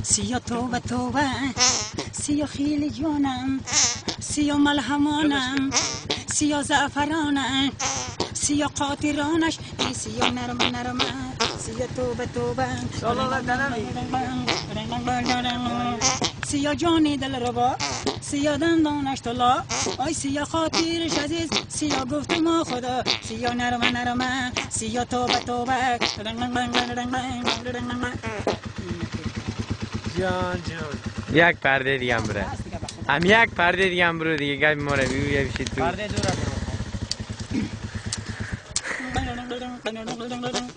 سیا توبه توبه سیا خیلی جانم سیا ملهمانم سیا زعفرانم سیا قاطرانش ای سیا نرم نرم سیا توبه توبه سیا جانی دل ربا سیا دندانش طلا آی سیا خاطرش عزیز سیا گفت ما خدا سیا نرم نرم سیا توبه توبه جان جان یک پرده دیگه هم بره هم یک پرده دیگه هم برو دیگه گفت ما رو بیو بشید تو پرده دور کنم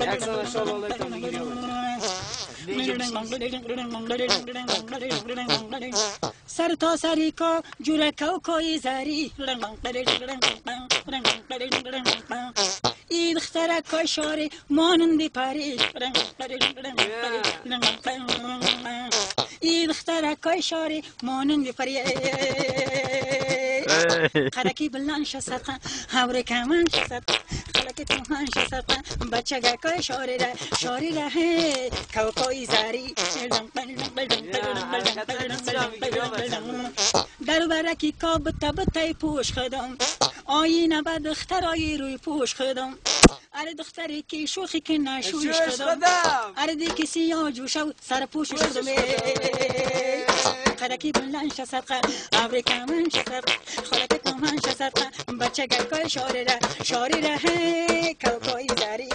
یک سال شلال کن دیگه سر تا سری کا جوره کوکای زری ای دختره کای شاری مانندی پری ای دختره کای شاری مانندی پری خرکی بلند شد هوری کمان شد خلک تمان شد بچه گکای شاری ره کوکای زری در برکی کاب تبتای پوش خدم آینه به دخترای روی پوش خدم اره دختری که شوخی که نشویش خدم اره دی کسی یا جوشو سر پوشش خدم خرکی بلند شد هوری کمان شد خلک تمان شد بچه گکای شاری ره کوکای زری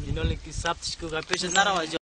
اینا لیکی ثبتش کو پیش نرو